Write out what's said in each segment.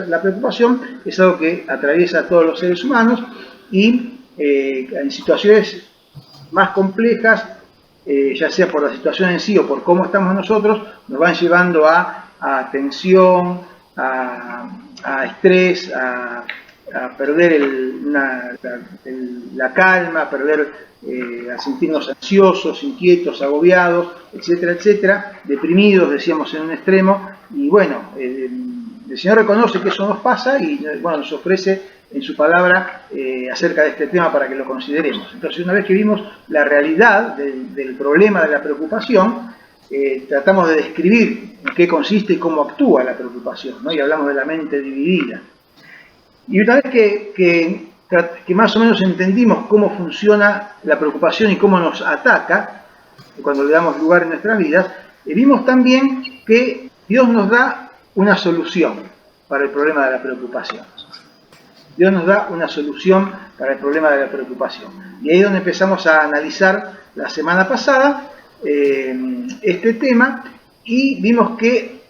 la preocupación es algo que atraviesa a todos los seres humanos y en situaciones más complejas, ya sea por la situación en sí o por cómo estamos nosotros, nos van llevando a tensión, a estrés, a perder la calma, a sentirnos ansiosos, inquietos, agobiados, etcétera, etcétera, deprimidos, decíamos en un extremo, y bueno, el Señor reconoce que eso nos pasa y bueno, nos ofrece en su palabra acerca de este tema para que lo consideremos. Entonces, una vez que vimos la realidad del problema de la preocupación, tratamos de describir en qué consiste y cómo actúa la preocupación, ¿no? Y hablamos de la mente dividida. Y una vez que más o menos entendimos cómo funciona la preocupación y cómo nos ataca, cuando le damos lugar en nuestras vidas, vimos también que Dios nos da una solución para el problema de la preocupación. Dios nos da una solución para el problema de la preocupación. Y ahí es donde empezamos a analizar la semana pasada este tema y vimos que,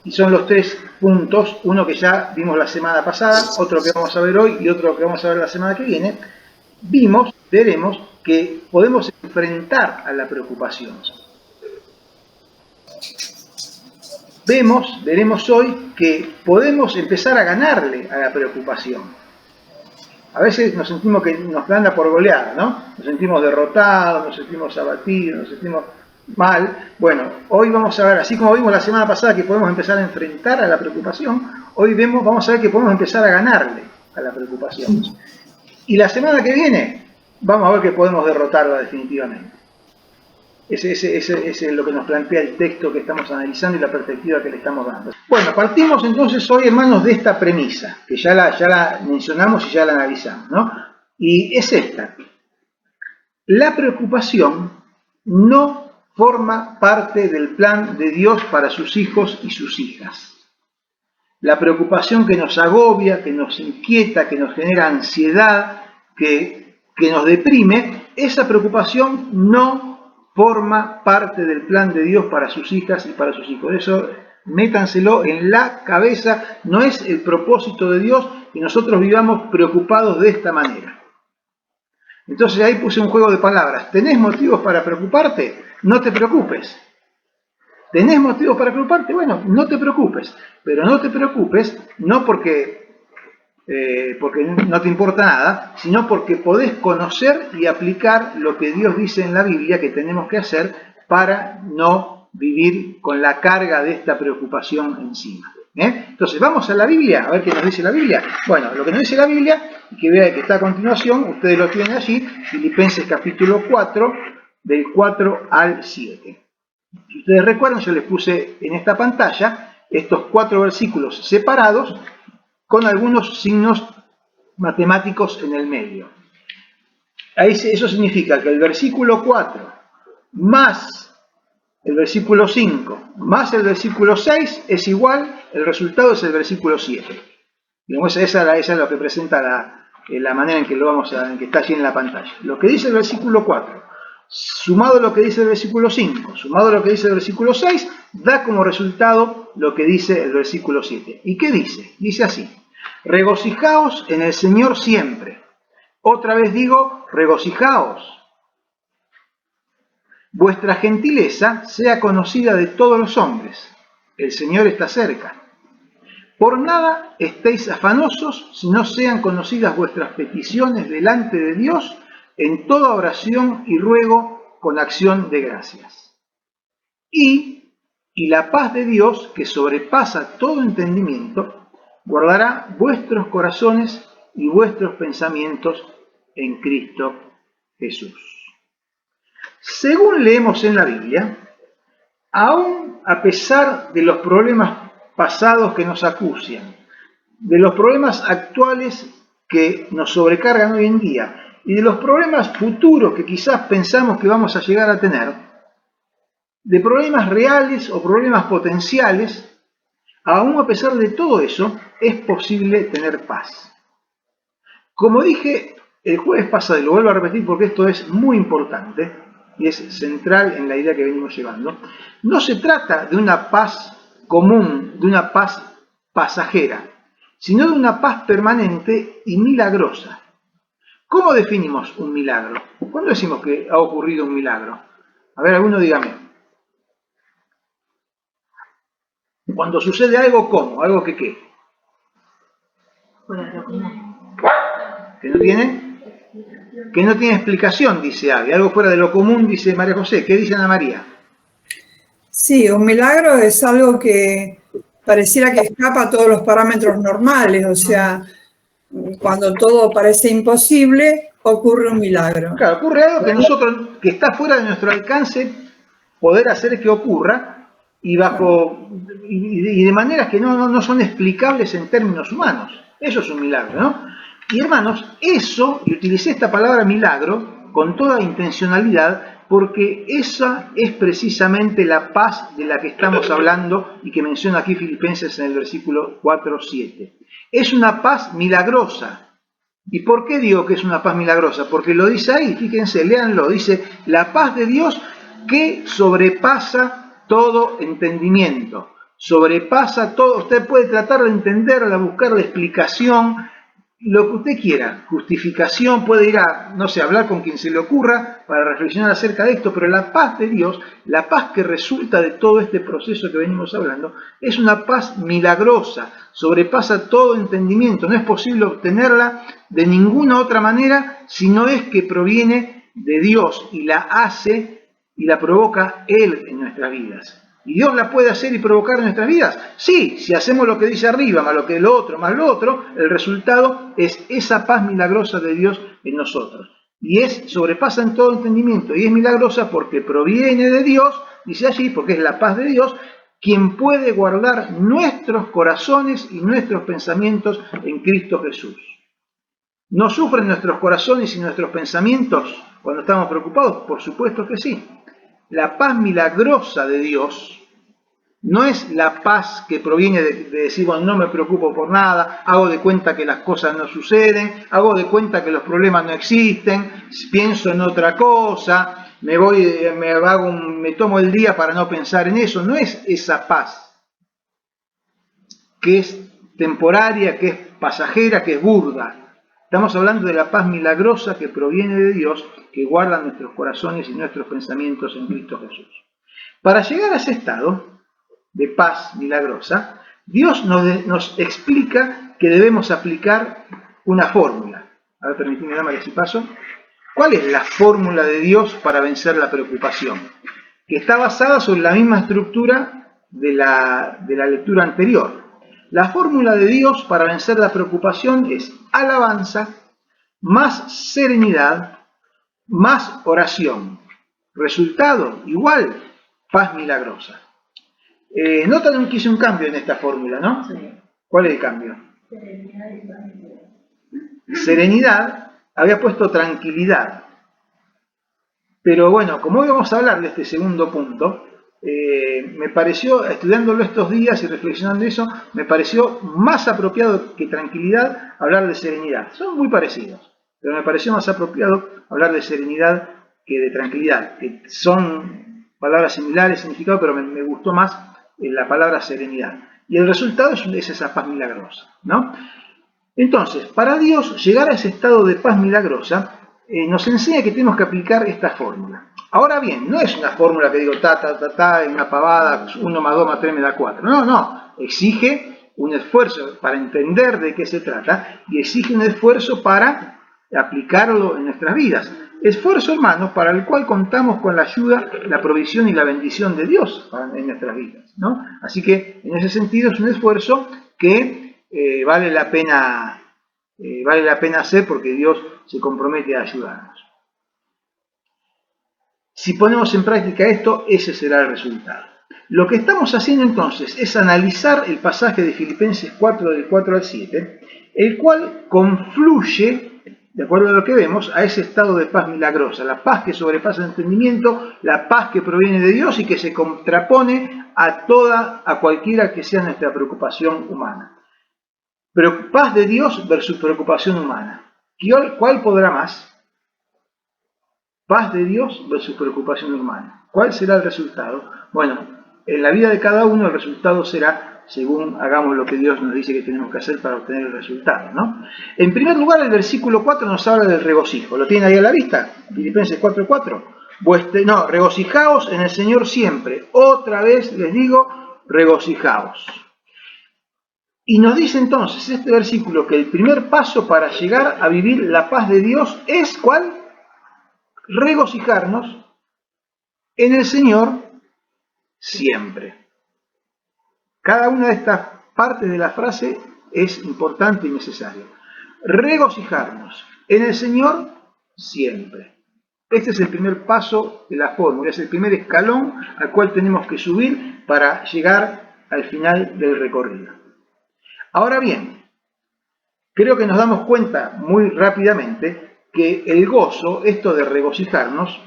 y son los 3 puntos, uno que ya vimos la semana pasada, otro que vamos a ver hoy y otro que vamos a ver la semana que viene, veremos que podemos enfrentar a la preocupación. Veremos hoy que podemos empezar a ganarle a la preocupación. A veces nos sentimos que nos gana por goleada, ¿no? Nos sentimos derrotados, nos sentimos abatidos, nos sentimos mal. Bueno, hoy vamos a ver, así como vimos la semana pasada que podemos empezar a enfrentar a la preocupación, hoy vamos a ver que podemos empezar a ganarle a la preocupación. Y la semana que viene vamos a ver que podemos derrotarla definitivamente. Ese es lo que nos plantea el texto que estamos analizando y la perspectiva que le estamos dando. Bueno, partimos entonces hoy, hermanos, de esta premisa, que ya la mencionamos y ya la analizamos, ¿no? Y es esta. La preocupación no forma parte del plan de Dios para sus hijos y sus hijas. La preocupación que nos agobia, que nos inquieta, que nos genera ansiedad, que nos deprime, esa preocupación no forma parte del plan de Dios para sus hijas y para sus hijos. Eso métanselo en la cabeza, no es el propósito de Dios que nosotros vivamos preocupados de esta manera. Entonces ahí puse un juego de palabras. ¿Tenés motivos para preocuparte? No te preocupes. ¿Tenés motivos para preocuparte? Bueno, no te preocupes. Pero no te preocupes no porque no te importa nada, sino porque podés conocer y aplicar lo que Dios dice en la Biblia que tenemos que hacer para no vivir con la carga de esta preocupación encima. Entonces vamos a la Biblia, a ver qué nos dice la Biblia. Bueno, lo que nos dice la Biblia, y que vea que está a continuación, ustedes lo tienen allí, Filipenses capítulo 4, del 4 al 7. Si ustedes recuerdan, yo les puse en esta pantalla estos 4 versículos separados con algunos signos matemáticos en el medio. Eso significa que el versículo 4 más el versículo 5 más el versículo 6 es igual, el resultado es el versículo 7. Digamos, esa es lo que presenta la manera en que en que está allí en la pantalla. Lo que dice el versículo 4, sumado a lo que dice el versículo 5, sumado a lo que dice el versículo 6, da como resultado lo que dice el versículo 7. ¿Y qué dice? Dice así: regocijaos en el Señor siempre. Otra vez digo, regocijaos. Vuestra gentileza sea conocida de todos los hombres. El Señor está cerca. Por nada estéis afanosos, si no sean conocidas vuestras peticiones delante de Dios en toda oración y ruego con acción de gracias. Y la paz de Dios, que sobrepasa todo entendimiento, guardará vuestros corazones y vuestros pensamientos en Cristo Jesús. Según leemos en la Biblia, aún a pesar de los problemas pasados que nos acucian, de los problemas actuales que nos sobrecargan hoy en día y de los problemas futuros que quizás pensamos que vamos a llegar a tener, de problemas reales o problemas potenciales, aún a pesar de todo eso, es posible tener paz. Como dije el jueves pasado, y lo vuelvo a repetir porque esto es muy importante y es central en la idea que venimos llevando, no se trata de una paz común, de una paz pasajera. sino de una paz permanente y milagrosa. ¿Cómo definimos un milagro? ¿Cuándo decimos que ha ocurrido un milagro? A ver, alguno dígame. Cuando sucede algo, ¿cómo? ¿Algo que qué? ¿Que no tiene? Que no tiene explicación, dice Avi. Algo fuera de lo común, dice María José. ¿Qué dice Ana María? Sí, un milagro es algo que pareciera que escapa a todos los parámetros normales, o sea, cuando todo parece imposible, ocurre un milagro. Claro, ocurre algo que nosotros, que está fuera de nuestro alcance, poder hacer que ocurra, y de maneras que no son explicables en términos humanos. Eso es un milagro, ¿no? Y hermanos, eso, y utilicé esta palabra milagro con toda intencionalidad, porque esa es precisamente la paz de la que estamos hablando y que menciona aquí Filipenses en el versículo 4-7. Es una paz milagrosa. ¿Y por qué digo que es una paz milagrosa? Porque lo dice ahí, fíjense, léanlo, dice, la paz de Dios que sobrepasa todo entendimiento, sobrepasa todo, usted puede tratar de entenderla, buscar la explicación, lo que usted quiera, justificación, puede ir a, no sé, hablar con quien se le ocurra para reflexionar acerca de esto, pero la paz de Dios, la paz que resulta de todo este proceso que venimos hablando, es una paz milagrosa, sobrepasa todo entendimiento, no es posible obtenerla de ninguna otra manera si no es que proviene de Dios y la hace y la provoca Él en nuestras vidas. ¿Y Dios la puede hacer y provocar en nuestras vidas? Sí, si hacemos lo que dice arriba, más lo que lo otro, más lo otro, el resultado es esa paz milagrosa de Dios en nosotros. Y sobrepasa en todo entendimiento, y es milagrosa porque proviene de Dios, dice allí, porque es la paz de Dios, quien puede guardar nuestros corazones y nuestros pensamientos en Cristo Jesús. ¿No sufren nuestros corazones y nuestros pensamientos cuando estamos preocupados? Por supuesto que sí. La paz milagrosa de Dios no es la paz que proviene de decir, bueno, no me preocupo por nada, hago de cuenta que las cosas no suceden, hago de cuenta que los problemas no existen, pienso en otra cosa, me tomo el día para no pensar en eso. No es esa paz que es temporaria, que es pasajera, que es burda. Estamos hablando de la paz milagrosa que proviene de Dios, que guarda nuestros corazones y nuestros pensamientos en Cristo Jesús. Para llegar a ese estado de paz milagrosa, Dios nos explica que debemos aplicar una fórmula. A ver, permíteme, dame si paso. ¿Cuál es la fórmula de Dios para vencer la preocupación? Que está basada sobre la misma estructura de la lectura anterior. La fórmula de Dios para vencer la preocupación es alabanza, más serenidad, más oración. Resultado, igual, paz milagrosa. Notan que hice un cambio en esta fórmula, ¿no? Sí. ¿Cuál es el cambio? Serenidad, había puesto tranquilidad. Pero bueno, como hoy vamos a hablar de este segundo punto, me pareció, estudiándolo estos días y reflexionando eso, me pareció más apropiado que tranquilidad hablar de serenidad. Son muy parecidos, pero me pareció más apropiado hablar de serenidad que de tranquilidad, que son palabras similares, significado, pero me gustó más la palabra serenidad. Y el resultado es esa paz milagrosa, ¿no? Entonces, para Dios, llegar a ese estado de paz milagrosa nos enseña que tenemos que aplicar esta fórmula. Ahora bien, no es una fórmula que digo una pavada, 1 más 2 más 3 me da 4. No, exige un esfuerzo para entender de qué se trata y exige un esfuerzo para aplicarlo en nuestras vidas. Esfuerzo, hermanos, para el cual contamos con la ayuda, la provisión y la bendición de Dios en nuestras vidas, ¿no? Así que, en ese sentido, es un esfuerzo que vale la pena hacer porque Dios se compromete a ayudarnos. Si ponemos en práctica esto, ese será el resultado. Lo que estamos haciendo entonces es analizar el pasaje de Filipenses 4, del 4 al 7, el cual confluye, de acuerdo a lo que vemos, a ese estado de paz milagrosa, la paz que sobrepasa el entendimiento, la paz que proviene de Dios y que se contrapone a cualquiera que sea nuestra preocupación humana. Pero paz de Dios versus preocupación humana. ¿Cuál podrá más? Paz de Dios versus preocupación humana. ¿Cuál será el resultado? Bueno, en la vida de cada uno el resultado será según hagamos lo que Dios nos dice que tenemos que hacer para obtener el resultado, ¿no? En primer lugar, el versículo 4 nos habla del regocijo. ¿Lo tienen ahí a la vista? Filipenses 4:4. No, regocijaos en el Señor siempre. Otra vez les digo, regocijaos. Y nos dice entonces este versículo que el primer paso para llegar a vivir la paz de Dios es, ¿cuál? Regocijarnos en el Señor siempre. Cada una de estas partes de la frase es importante y necesaria. Regocijarnos en el Señor siempre. Este es el primer paso de la fórmula, es el primer escalón al cual tenemos que subir para llegar al final del recorrido. Ahora bien, creo que nos damos cuenta muy rápidamente que el gozo, esto de regocijarnos,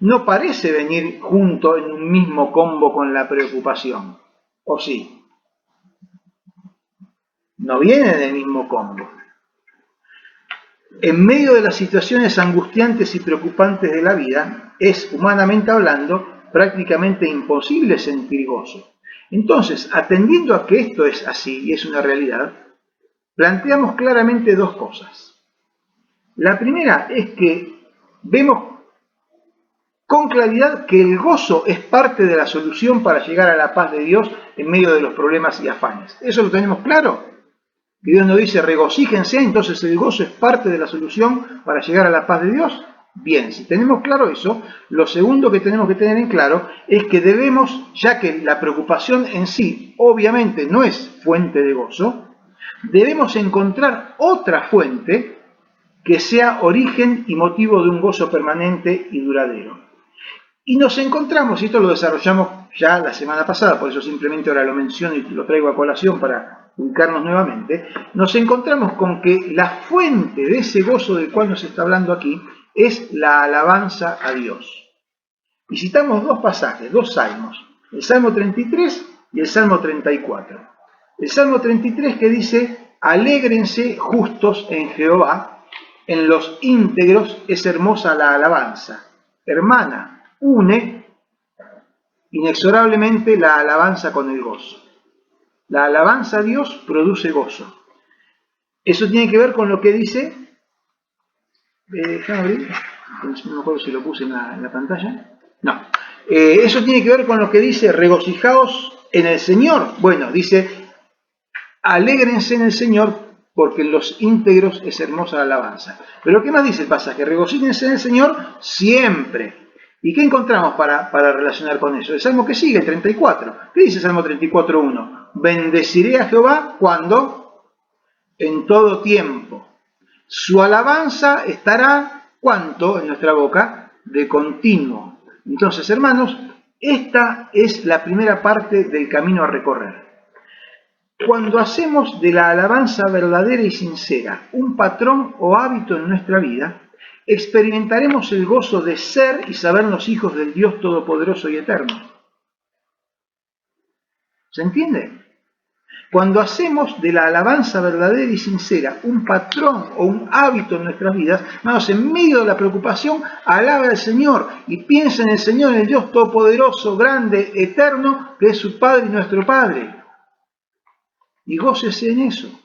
no parece venir junto en un mismo combo con la preocupación, ¿o sí? No viene en el mismo combo. En medio de las situaciones angustiantes y preocupantes de la vida, es, humanamente hablando, prácticamente imposible sentir gozo. Entonces, atendiendo a que esto es así y es una realidad, planteamos claramente dos cosas. La primera es que vemos con claridad que el gozo es parte de la solución para llegar a la paz de Dios en medio de los problemas y afanes. ¿Eso lo tenemos claro? Que Dios nos dice regocíjense, entonces el gozo es parte de la solución para llegar a la paz de Dios. Bien, si tenemos claro eso, lo segundo que tenemos que tener en claro es que debemos, ya que la preocupación en sí obviamente no es fuente de gozo, debemos encontrar otra fuente que sea origen y motivo de un gozo permanente y duradero. Y nos encontramos, y esto lo desarrollamos ya la semana pasada, por eso simplemente ahora lo menciono y lo traigo a colación para ubicarnos nuevamente, nos encontramos con que la fuente de ese gozo del cual nos está hablando aquí es la alabanza a Dios. Y citamos dos pasajes, dos salmos, el Salmo 33 y el Salmo 34. El Salmo 33 que dice, alégrense justos en Jehová, en los íntegros es hermosa la alabanza. Hermana, une inexorablemente la alabanza con el gozo. La alabanza a Dios produce gozo. Eso tiene que ver con lo que dice, déjame abrir, no me acuerdo si lo puse en la pantalla, no, eso tiene que ver con lo que dice, regocijaos en el Señor. Bueno, dice, alégrense en el Señor, porque en los íntegros es hermosa la alabanza. Pero ¿qué más dice el pasaje? Regocíjense en el Señor siempre. ¿Y qué encontramos para relacionar con eso? El Salmo que sigue, el 34. ¿Qué dice el Salmo 34:1? Bendeciré a Jehová cuando, en todo tiempo. Su alabanza estará, ¿cuánto? En nuestra boca, de continuo. Entonces, hermanos, esta es la primera parte del camino a recorrer. Cuando hacemos de la alabanza verdadera y sincera un patrón o hábito en nuestra vida, experimentaremos el gozo de ser y sabernos hijos del Dios Todopoderoso y Eterno. ¿Se entiende? Cuando hacemos de la alabanza verdadera y sincera un patrón o un hábito en nuestras vidas, hermanos, en medio de la preocupación, alabe al Señor y piensa en el Señor, en el Dios Todopoderoso, grande, eterno, que es su Padre y nuestro Padre. Y gócese en eso.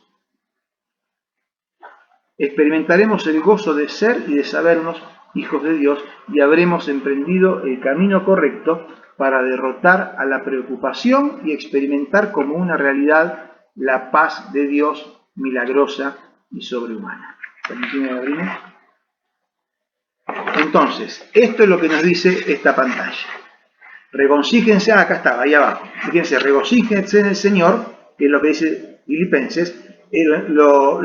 Experimentaremos el gozo de ser y de sabernos hijos de Dios y habremos emprendido el camino correcto para derrotar a la preocupación y experimentar como una realidad la paz de Dios milagrosa y sobrehumana. Permíteme abrirme. Entonces, esto es lo que nos dice esta pantalla. Regocíjense, acá estaba, ahí abajo. Fíjense, regocíjense en el Señor, que es lo que dice Filipenses. Lo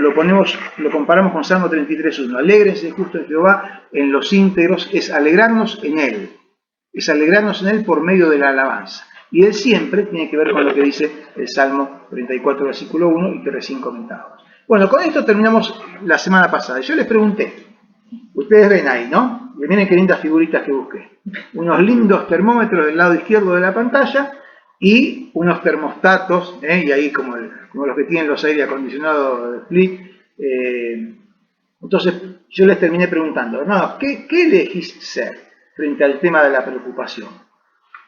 comparamos con Salmo 33:1. Alégrense justo en Jehová, en los íntegros, es alegrarnos en Él. Es alegrarnos en Él por medio de la alabanza. Y Él siempre tiene que ver con lo que dice el Salmo 34, versículo 1, y que recién comentábamos. Bueno, con esto terminamos la semana pasada. Yo les pregunté, ustedes ven ahí, ¿no? Y miren qué lindas figuritas que busqué. Unos lindos termómetros del lado izquierdo de la pantalla y unos termostatos, y ahí como los que tienen los aire acondicionados de Flick. Entonces yo les terminé preguntando, hermanos, ¿qué elegís ser frente al tema de la preocupación?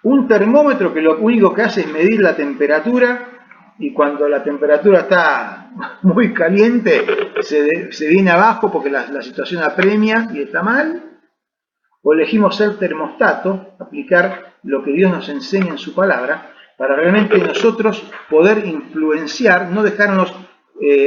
¿Un termómetro que lo único que hace es medir la temperatura y cuando la temperatura está muy caliente se viene abajo porque la situación apremia y está mal. O elegimos ser termostato, aplicar lo que Dios nos enseña en su palabra, para realmente nosotros poder influenciar, no dejarnos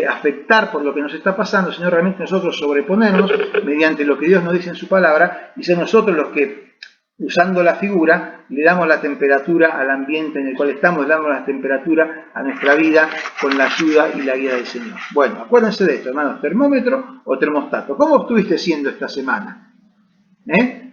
afectar por lo que nos está pasando, sino realmente nosotros sobreponernos mediante lo que Dios nos dice en su palabra y ser nosotros los que, usando la figura, le damos la temperatura al ambiente en el cual estamos, le damos la temperatura a nuestra vida con la ayuda y la guía del Señor. Bueno, acuérdense de esto, hermanos, termómetro o termostato. ¿Cómo estuviste siendo esta semana?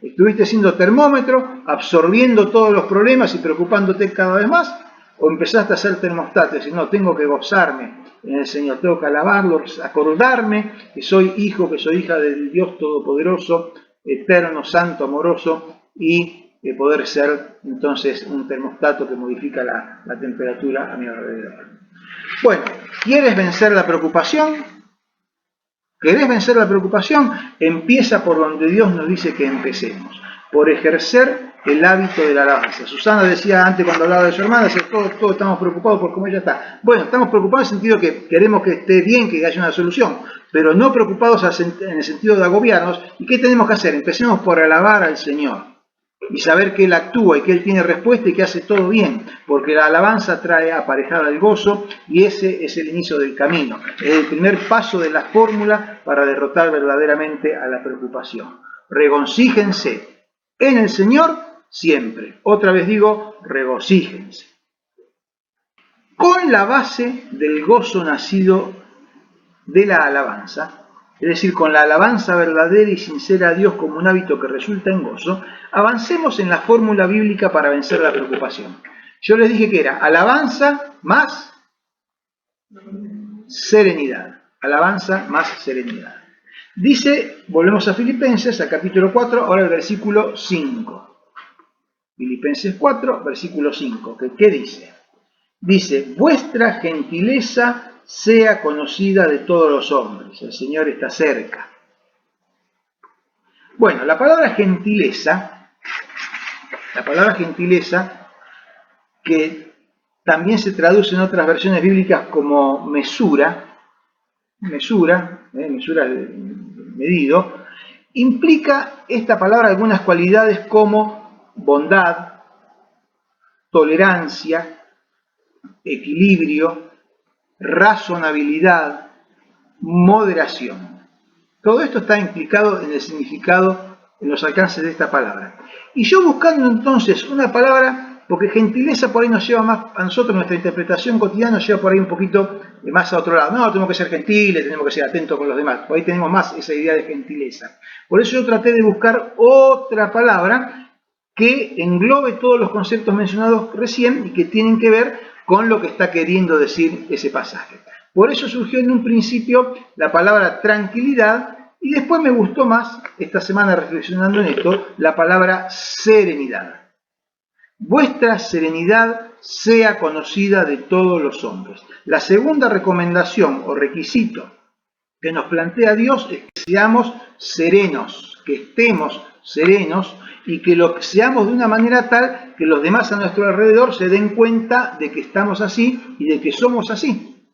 ¿Estuviste siendo termómetro, absorbiendo todos los problemas y preocupándote cada vez más? ¿O empezaste a ser termostato y decir, no, tengo que gozarme en el Señor, tengo que alabarlo, acordarme que soy hijo, que soy hija del Dios Todopoderoso, eterno, santo, amoroso, y poder ser entonces un termostato que modifica la temperatura a mi alrededor? Bueno, ¿quieres vencer la preocupación? ¿Querés vencer la preocupación? Empieza por donde Dios nos dice que empecemos, por ejercer el hábito de la alabanza. Susana decía antes cuando hablaba de su hermana, todos estamos preocupados por cómo ella está. Bueno, estamos preocupados en el sentido que queremos que esté bien, que haya una solución, pero no preocupados en el sentido de agobiarnos. ¿Y qué tenemos que hacer? Empecemos por alabar al Señor y saber que Él actúa y que Él tiene respuesta y que hace todo bien, porque la alabanza trae aparejada el gozo y ese es el inicio del camino, es el primer paso de la fórmula para derrotar verdaderamente a la preocupación. Regocíjense en el Señor siempre. Otra vez digo, regocíjense. Con la base del gozo nacido de la alabanza, es decir, con la alabanza verdadera y sincera a Dios como un hábito que resulta en gozo, avancemos en la fórmula bíblica para vencer la preocupación. Yo les dije que era alabanza más serenidad. Alabanza más serenidad. Dice, volvemos a Filipenses, al capítulo 4, ahora el versículo 5. Filipenses 4, versículo 5. ¿Qué dice? Dice, vuestra gentileza sea conocida de todos los hombres. El Señor está cerca. Bueno, la palabra gentileza, que también se traduce en otras versiones bíblicas como mesura de medido, implica esta palabra algunas cualidades como bondad, tolerancia, equilibrio, razonabilidad, moderación. Todo esto está implicado en el significado, en los alcances de esta palabra. Y yo buscando entonces una palabra, porque gentileza por ahí nos lleva más, a nosotros nuestra interpretación cotidiana nos lleva por ahí un poquito más a otro lado. No, tenemos que ser gentiles, tenemos que ser atentos con los demás. Por ahí tenemos más esa idea de gentileza. Por eso yo traté de buscar otra palabra que englobe todos los conceptos mencionados recién y que tienen que ver con lo que está queriendo decir ese pasaje. Por eso surgió en un principio la palabra tranquilidad y después me gustó más, esta semana reflexionando en esto, la palabra serenidad. Vuestra serenidad sea conocida de todos los hombres. La segunda recomendación o requisito que nos plantea Dios es que seamos serenos, que estemos serenos y que lo seamos de una manera tal que los demás a nuestro alrededor se den cuenta de que estamos así y de que somos así.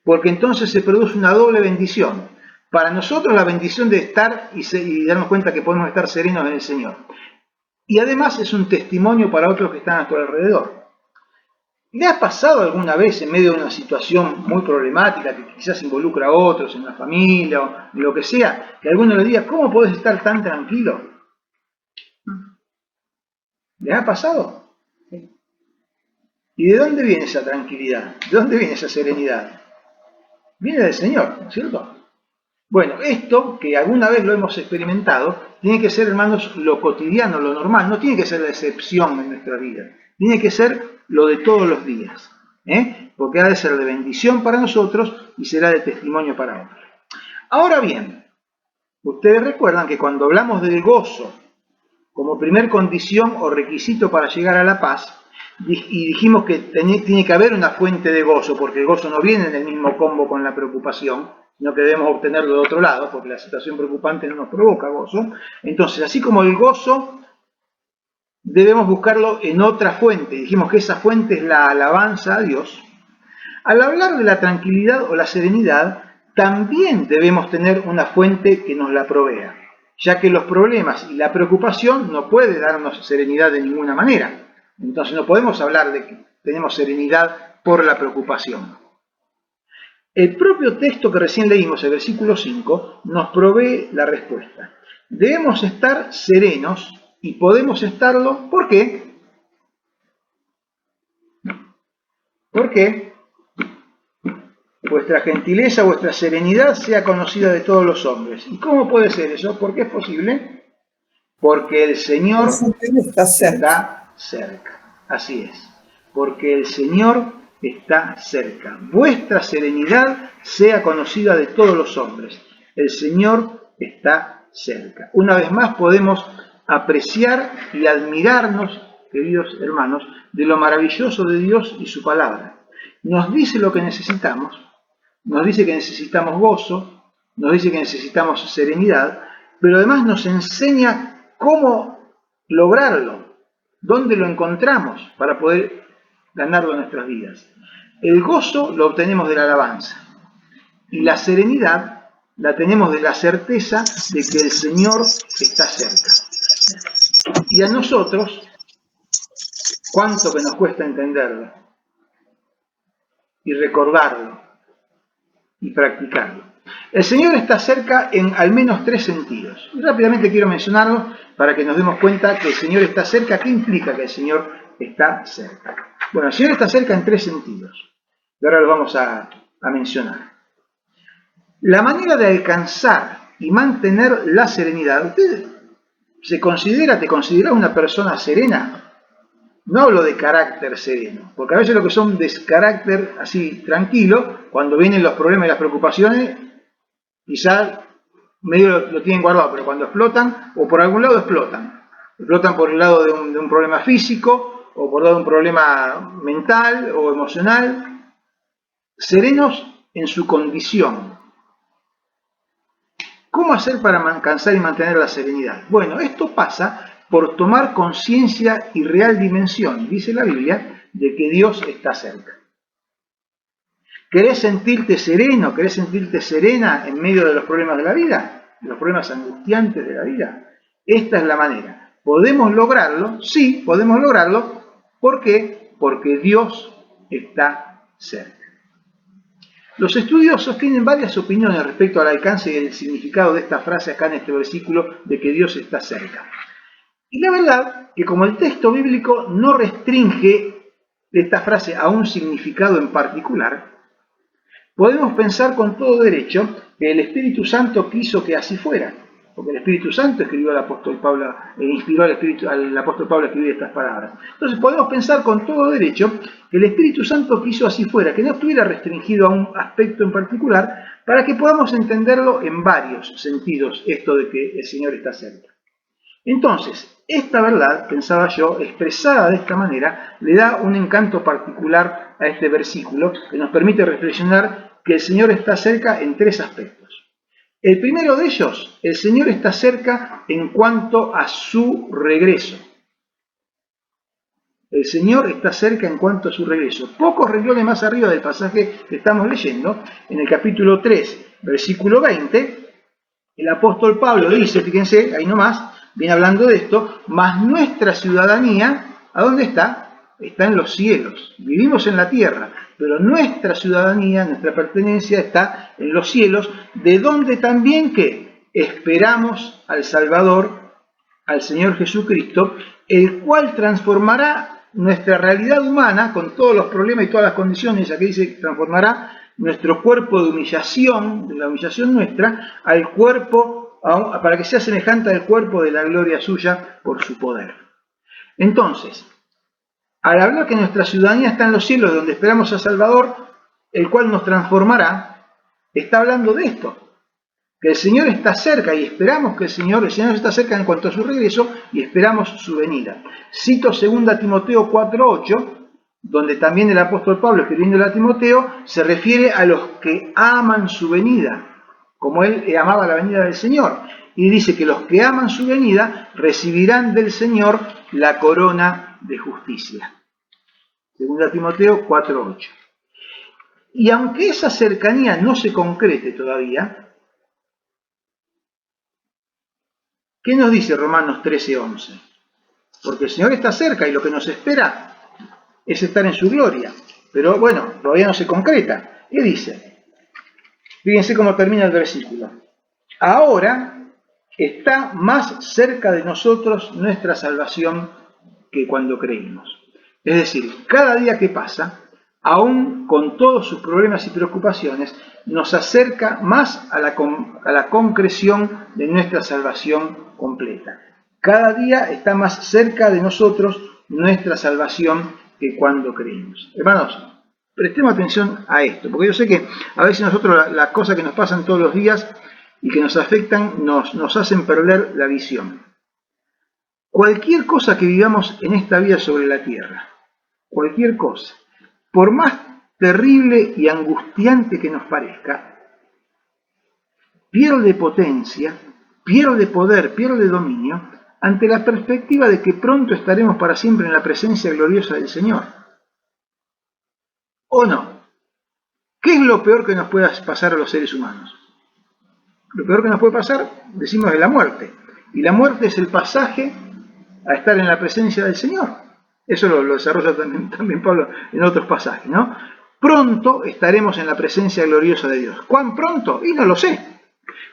Porque entonces se produce una doble bendición. Para nosotros la bendición de estar y darnos cuenta que podemos estar serenos en el Señor. Y además es un testimonio para otros que están a nuestro alrededor. ¿Le ha pasado alguna vez en medio de una situación muy problemática que quizás involucra a otros, en la familia o en lo que sea, que alguno le diga, ¿cómo podés estar tan tranquilo? ¿Le ha pasado? ¿Y de dónde viene esa tranquilidad? ¿De dónde viene esa serenidad? Viene del Señor, ¿no es cierto? Bueno, esto, que alguna vez lo hemos experimentado, tiene que ser, hermanos, lo cotidiano, lo normal, no tiene que ser la excepción en nuestra vida, tiene que ser lo de todos los días, porque ha de ser de bendición para nosotros y será de testimonio para otros. Ahora bien, ustedes recuerdan que cuando hablamos del gozo como primer condición o requisito para llegar a la paz, y dijimos que tiene que haber una fuente de gozo, porque el gozo no viene en el mismo combo con la preocupación, sino que debemos obtenerlo de otro lado, porque la situación preocupante no nos provoca gozo. Entonces, así como el gozo, debemos buscarlo en otra fuente. Dijimos que esa fuente es la alabanza a Dios. Al hablar de la tranquilidad o la serenidad, también debemos tener una fuente que nos la provea, ya que los problemas y la preocupación no pueden darnos serenidad de ninguna manera. Entonces no podemos hablar de que tenemos serenidad por la preocupación. El propio texto que recién leímos, el versículo 5, nos provee la respuesta. Debemos estar serenos y podemos estarlo, ¿por qué? ¿Por qué? Vuestra gentileza, vuestra serenidad sea conocida de todos los hombres. ¿Y cómo puede ser eso? ¿Por qué es posible? Porque el Señor está cerca. Así es. Porque el Señor está cerca. Vuestra serenidad sea conocida de todos los hombres. El Señor está cerca. Una vez más podemos apreciar y admirarnos, queridos hermanos, de lo maravilloso de Dios y su palabra. Nos dice lo que necesitamos, nos dice que necesitamos gozo, nos dice que necesitamos serenidad, pero además nos enseña cómo lograrlo, dónde lo encontramos para poder ganarlo en nuestras vidas. El gozo lo obtenemos de la alabanza y la serenidad la tenemos de la certeza de que el Señor está cerca. Y a nosotros, cuánto que nos cuesta entenderlo y recordarlo y practicarlo. El Señor está cerca en al menos 3 sentidos. Y rápidamente quiero mencionarlo para que nos demos cuenta que el Señor está cerca. ¿Qué implica que el Señor está cerca? Bueno, el Señor está cerca en 3 sentidos. Y ahora lo vamos a mencionar. La manera de alcanzar y mantener la serenidad. ¿Usted te considera una persona serena? No hablo de carácter sereno, porque a veces lo que son de carácter así tranquilo, cuando vienen los problemas y las preocupaciones, quizás medio lo tienen guardado, pero cuando explotan, o por algún lado explotan. Explotan por el lado de un problema físico, o por el lado de un problema mental o emocional. Serenos en su condición. ¿Cómo hacer para alcanzar y mantener la serenidad? Bueno, esto pasa por tomar conciencia y real dimensión, dice la Biblia, de que Dios está cerca. ¿Querés sentirte sereno? ¿Querés sentirte serena en medio de los problemas de la vida? De los problemas angustiantes de la vida. Esta es la manera. ¿Podemos lograrlo? Sí, podemos lograrlo. ¿Por qué? Porque Dios está cerca. Los estudiosos tienen varias opiniones respecto al alcance y el significado de esta frase acá en este versículo de que Dios está cerca. Y la verdad que como el texto bíblico no restringe esta frase a un significado en particular, podemos pensar con todo derecho que el Espíritu Santo quiso que así fuera, porque el Espíritu Santo escribió al apóstol Pablo, inspiró al apóstol Pablo a escribir estas palabras. Entonces podemos pensar con todo derecho que el Espíritu Santo quiso así fuera, que no estuviera restringido a un aspecto en particular, para que podamos entenderlo en varios sentidos, esto de que el Señor está cerca. Entonces, esta verdad, pensaba yo, expresada de esta manera, le da un encanto particular a este versículo que nos permite reflexionar que el Señor está cerca en 3 aspectos. El primero de ellos, el Señor está cerca en cuanto a su regreso. El Señor está cerca en cuanto a su regreso. Pocos renglones más arriba del pasaje que estamos leyendo, en el capítulo 3, versículo 20, el apóstol Pablo dice, fíjense, ahí nomás, viene hablando de esto, mas nuestra ciudadanía, ¿a dónde está? Está en los cielos. Vivimos en la tierra, pero nuestra ciudadanía, nuestra pertenencia está en los cielos, de donde también que esperamos al Salvador, al Señor Jesucristo, el cual transformará nuestra realidad humana, con todos los problemas y todas las condiciones, aquí dice que transformará nuestro cuerpo de humillación, de la humillación nuestra, al cuerpo para que sea semejante al cuerpo de la gloria suya por su poder. Entonces, al hablar que nuestra ciudadanía está en los cielos, donde esperamos al Salvador, el cual nos transformará, está hablando de esto, que el Señor está cerca y esperamos que el Señor está cerca en cuanto a su regreso y esperamos su venida. Cito 2 Timoteo 4:8, donde también el apóstol Pablo, escribiendo a Timoteo, se refiere a los que aman su venida, como él amaba la venida del Señor. Y dice que los que aman su venida recibirán del Señor la corona de justicia. 2 Timoteo 4:8. Y aunque esa cercanía no se concrete todavía, ¿qué nos dice Romanos 13:11? Porque el Señor está cerca y lo que nos espera es estar en su gloria. Pero bueno, todavía no se concreta. ¿Qué dice? Fíjense cómo termina el versículo. Ahora está más cerca de nosotros nuestra salvación que cuando creímos. Es decir, cada día que pasa, aún con todos sus problemas y preocupaciones, nos acerca más a la concreción de nuestra salvación completa. Cada día está más cerca de nosotros nuestra salvación que cuando creímos. Hermanos, prestemos atención a esto, porque yo sé que a veces nosotros las cosas que nos pasan todos los días y que nos afectan nos hacen perder la visión. Cualquier cosa que vivamos en esta vida sobre la tierra, cualquier cosa, por más terrible y angustiante que nos parezca, pierde potencia, pierde poder, pierde dominio ante la perspectiva de que pronto estaremos para siempre en la presencia gloriosa del Señor. ¿O no? ¿Qué es lo peor que nos pueda pasar a los seres humanos? Lo peor que nos puede pasar, decimos, es la muerte. Y la muerte es el pasaje a estar en la presencia del Señor. Eso lo desarrolla también Pablo en otros pasajes, ¿no? Pronto estaremos en la presencia gloriosa de Dios. ¿Cuán pronto? Y no lo sé.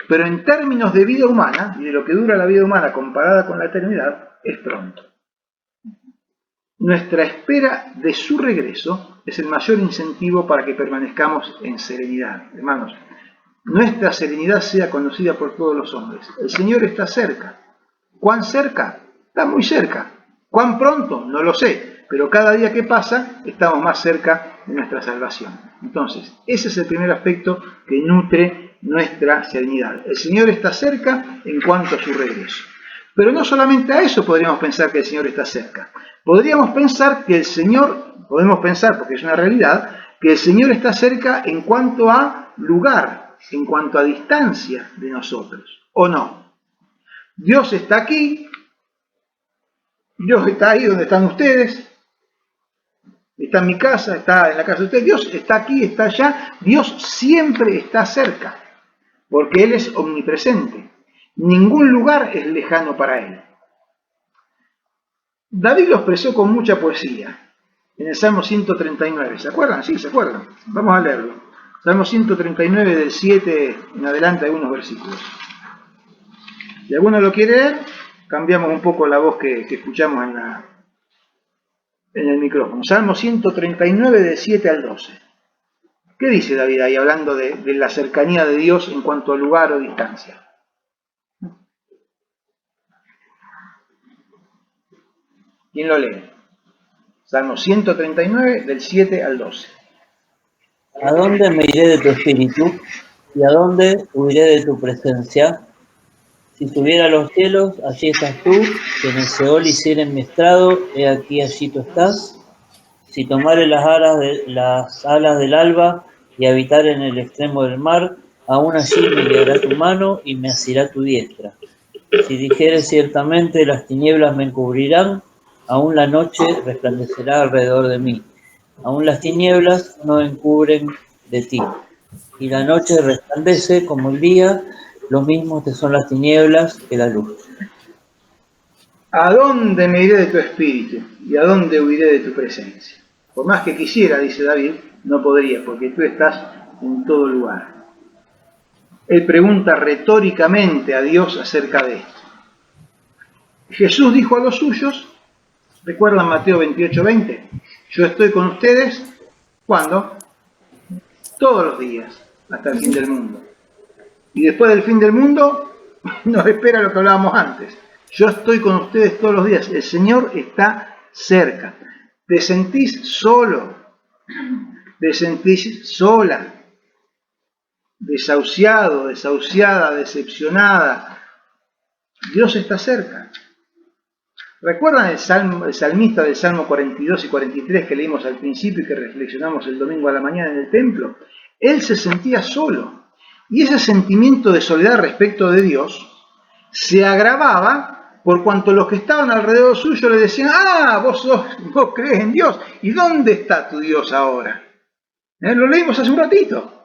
Pero en términos de vida humana, y de lo que dura la vida humana comparada con la eternidad, es pronto. Nuestra espera de su regreso es el mayor incentivo para que permanezcamos en serenidad. Hermanos, nuestra serenidad sea conocida por todos los hombres. El Señor está cerca. ¿Cuán cerca? Está muy cerca. ¿Cuán pronto? No lo sé. Pero cada día que pasa, estamos más cerca de nuestra salvación. Entonces, ese es el primer aspecto que nutre nuestra serenidad. El Señor está cerca en cuanto a su regreso. Pero no solamente a eso podríamos pensar que el Señor está cerca. Podríamos pensar que el Señor, podemos pensar, porque es una realidad, que el Señor está cerca en cuanto a lugar, en cuanto a distancia de nosotros, ¿o no? Dios está aquí, Dios está ahí donde están ustedes, está en mi casa, está en la casa de ustedes, Dios está aquí, está allá, Dios siempre está cerca, porque Él es omnipresente. Ningún lugar es lejano para Él. David lo expresó con mucha poesía en el Salmo 139. ¿Se acuerdan? Sí, se acuerdan. Vamos a leerlo. Salmo 139 del 7 en adelante, algunos versículos. Si alguno lo quiere leer, cambiamos un poco la voz que escuchamos en el micrófono. Salmo 139 del 7 al 12. ¿Qué dice David ahí hablando de la cercanía de Dios en cuanto a lugar o distancia? ¿Quién lo lee? Salmo 139 del 7 al 12. ¿A dónde me iré de tu espíritu? ¿Y a dónde huiré de tu presencia? Si subiera a los cielos, allí estás tú. Si en el Seol hicieren mi estrado, he aquí, allí tú estás. Si tomare las alas del alba y habitar en el extremo del mar, aún allí me guiará tu mano y me asirá tu diestra. Si dijere ciertamente las tinieblas me encubrirán, aún la noche resplandecerá alrededor de mí. Aún las tinieblas no encubren de ti. Y la noche resplandece como el día, lo mismo te son las tinieblas que la luz. ¿A dónde me iré de tu espíritu? ¿Y a dónde huiré de tu presencia? Por más que quisiera, dice David, no podría, porque tú estás en todo lugar. Él pregunta retóricamente a Dios acerca de esto. Jesús dijo a los suyos, ¿recuerdan Mateo 28:20? Yo estoy con ustedes, ¿cuándo? Todos los días, hasta el fin del mundo. Y después del fin del mundo, nos espera lo que hablábamos antes. Yo estoy con ustedes todos los días. El Señor está cerca. ¿Te sentís solo? ¿Te sentís sola? Desahuciado, desahuciada, decepcionada. Dios está cerca. ¿Recuerdan el salmista del Salmo 42 y 43 que leímos al principio y que reflexionamos el domingo a la mañana en el templo? Él se sentía solo. Y ese sentimiento de soledad respecto de Dios se agravaba por cuanto los que estaban alrededor suyo le decían, vos crees en Dios, ¿y dónde está tu Dios ahora? Lo leímos hace un ratito.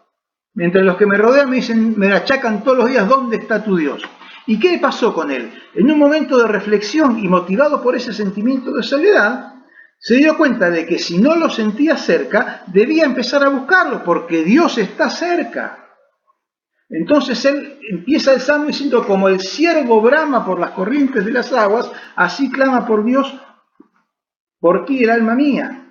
Mientras los que me rodean me dicen, me achacan todos los días, ¿dónde está tu Dios? ¿Y qué pasó con él? En un momento de reflexión y motivado por ese sentimiento de soledad, se dio cuenta de que si no lo sentía cerca, debía empezar a buscarlo, porque Dios está cerca. Entonces él empieza el salmo diciendo, como el ciervo brama por las corrientes de las aguas, así clama por Dios, por ti el alma mía.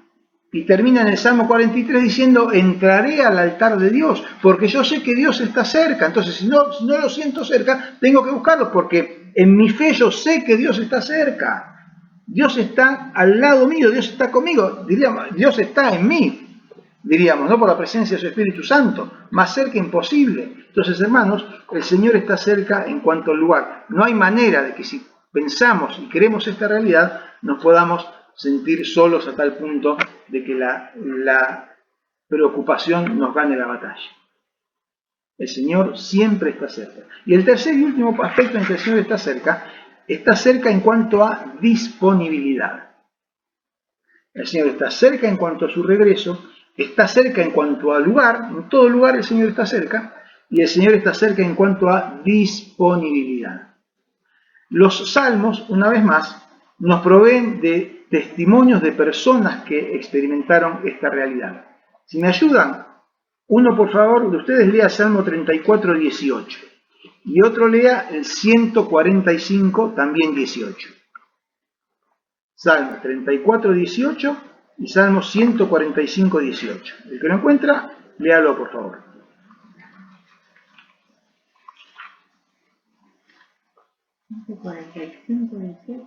Y termina en el Salmo 43 diciendo, entraré al altar de Dios, porque yo sé que Dios está cerca. Entonces, si no lo siento cerca, tengo que buscarlo, porque en mi fe yo sé que Dios está cerca. Dios está al lado mío, Dios está conmigo, diríamos, Dios está en mí, diríamos, ¿no? Por la presencia de su Espíritu Santo, más cerca imposible. Entonces, hermanos, el Señor está cerca en cuanto al lugar. No hay manera de que si pensamos y queremos esta realidad, nos podamos sentir solos a tal punto de que la preocupación nos gane la batalla. El Señor siempre está cerca. Y el tercer y último aspecto en que el Señor está cerca en cuanto a disponibilidad. El Señor está cerca en cuanto a su regreso, está cerca en cuanto a lugar, en todo lugar el Señor está cerca, y el Señor está cerca en cuanto a disponibilidad. Los salmos, una vez más, nos proveen de testimonios de personas que experimentaron esta realidad. Si me ayudan, uno por favor de ustedes lea Salmo 34, 18 y otro lea el 145, también 18. Salmo 34, 18 y Salmo 145, 18. El que lo encuentra, léalo por favor.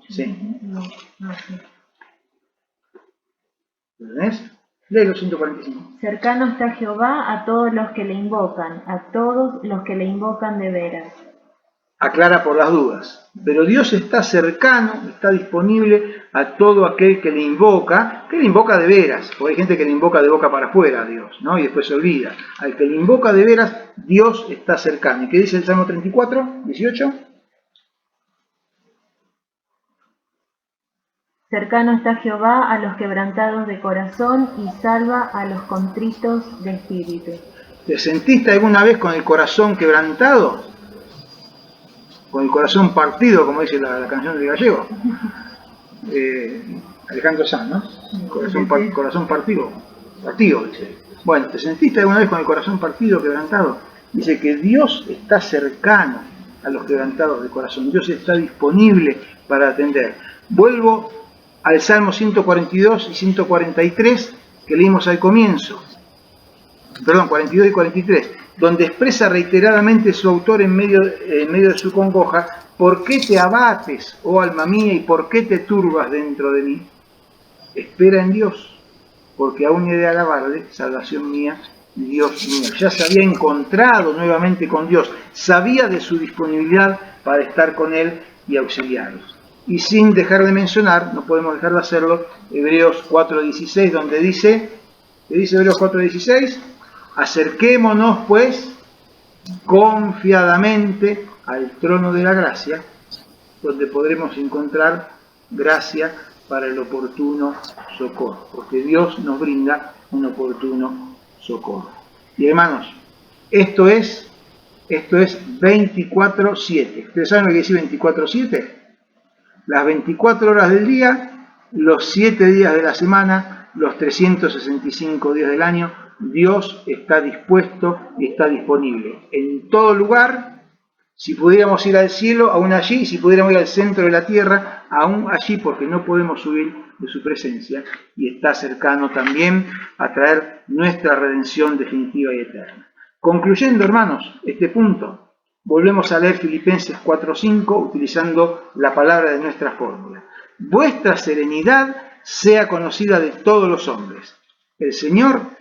Sí. ¿Lo tenés? Lee los 145. Cercano está Jehová a todos los que le invocan, a todos los que le invocan de veras. Aclara por las dudas. Pero Dios está cercano, está disponible a todo aquel que le invoca de veras. Porque hay gente que le invoca de boca para afuera a Dios, ¿no? Y después se olvida. Al que le invoca de veras, Dios está cercano. ¿Y qué dice el Salmo 34, 18? Cercano está Jehová a los quebrantados de corazón y salva a los contritos de espíritu. ¿Te sentiste alguna vez con el corazón quebrantado? Con el corazón partido, como dice la canción de Gallego. Alejandro Sanz, ¿no? Corazón partido. Partido, dice. Bueno, ¿te sentiste alguna vez con el corazón partido, quebrantado? Dice que Dios está cercano a los quebrantados de corazón. Dios está disponible para atender. Vuelvo al Salmo 142 y 143 que leímos al comienzo. Perdón, 42 y 43. Donde expresa reiteradamente su autor en medio de su congoja, ¿por qué te abates, oh alma mía, y por qué te turbas dentro de mí? Espera en Dios, porque aún he de alabarle, salvación mía, Dios mío. Ya se había encontrado nuevamente con Dios, sabía de su disponibilidad para estar con Él y auxiliarlos. Y sin dejar de mencionar, no podemos dejar de hacerlo, Hebreos 4.16, donde dice, ¿qué dice Hebreos 4.16? Acerquémonos, pues, confiadamente al trono de la gracia, donde podremos encontrar gracia para el oportuno socorro, porque Dios nos brinda un oportuno socorro. Y hermanos, esto es 24/7. ¿Ustedes saben lo que dice 24/7? Las 24 horas del día, los 7 días de la semana, los 365 días del año, Dios está dispuesto y está disponible. En todo lugar, si pudiéramos ir al cielo, aún allí, si pudiéramos ir al centro de la tierra, aún allí, porque no podemos subir de su presencia, y está cercano también a traer nuestra redención definitiva y eterna. Concluyendo, hermanos, este punto, volvemos a leer Filipenses 4:5 utilizando la palabra de nuestra fórmula. Vuestra serenidad sea conocida de todos los hombres. El Señor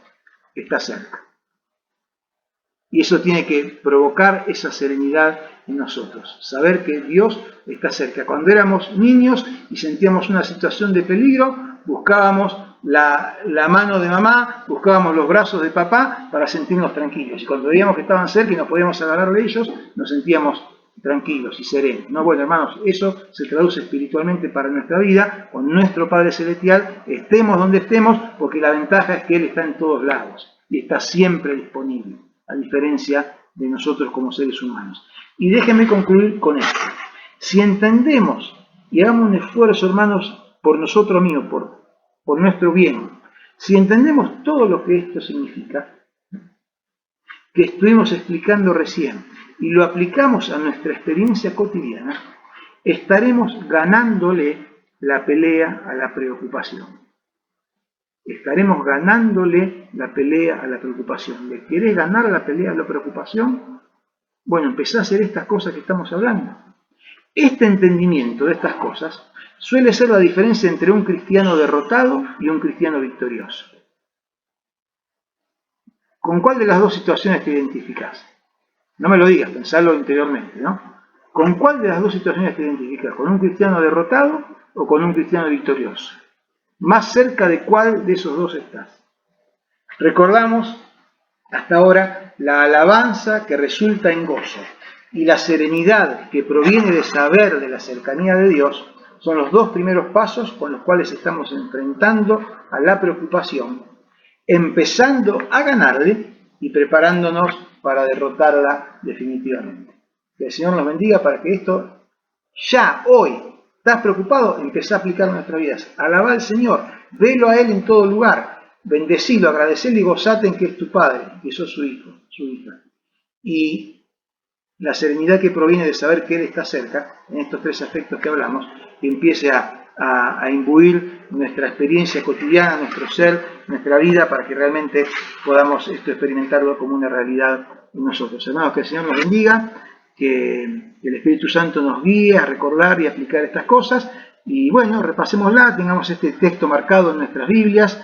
está cerca. Y eso tiene que provocar esa serenidad en nosotros. Saber que Dios está cerca. Cuando éramos niños y sentíamos una situación de peligro, buscábamos la mano de mamá, buscábamos los brazos de papá para sentirnos tranquilos. Y cuando veíamos que estaban cerca y nos podíamos agarrar de ellos, nos sentíamos tranquilos y serenos. No, bueno, hermanos, eso se traduce espiritualmente para nuestra vida, con nuestro Padre Celestial, estemos donde estemos, porque la ventaja es que Él está en todos lados. y está siempre disponible, a diferencia de nosotros como seres humanos. Y déjenme concluir con esto. Si entendemos y hagamos un esfuerzo, hermanos, por nosotros mismos, por nuestro bien, si entendemos todo lo que esto significa, que estuvimos explicando recién, y lo aplicamos a nuestra experiencia cotidiana, estaremos ganándole la pelea a la preocupación. Estaremos ganándole la pelea a la preocupación. ¿Le querés ganar la pelea a la preocupación? Bueno, empezá a hacer estas cosas que estamos hablando. Este entendimiento de estas cosas suele ser la diferencia entre un cristiano derrotado y un cristiano victorioso. ¿Con cuál de las dos situaciones te identificás? No me lo digas, pensalo interiormente, ¿no? ¿Con cuál de las dos situaciones te identificás? ¿Con un cristiano derrotado o con un cristiano victorioso? Más cerca de cuál de esos dos estás. Recordamos hasta ahora la alabanza que resulta en gozo y la serenidad que proviene de saber de la cercanía de Dios son los dos primeros pasos con los cuales estamos enfrentando a la preocupación, empezando a ganarle y preparándonos para derrotarla definitivamente. Que el Señor nos bendiga para que esto ya hoy, ¿estás preocupado? Empezá a aplicar en nuestras vidas. Alabá al Señor, velo a Él en todo lugar, bendecilo, agradecele y gozate en que es tu Padre, que sos su hijo, su hija. Y la serenidad que proviene de saber que Él está cerca, en estos tres aspectos que hablamos, que empiece a imbuir nuestra experiencia cotidiana, nuestro ser, nuestra vida, para que realmente podamos experimentarlo como una realidad en nosotros. Hermanos, que el Señor nos bendiga, que el Espíritu Santo nos guíe a recordar y aplicar estas cosas, y bueno, repasémosla, tengamos este texto marcado en nuestras Biblias,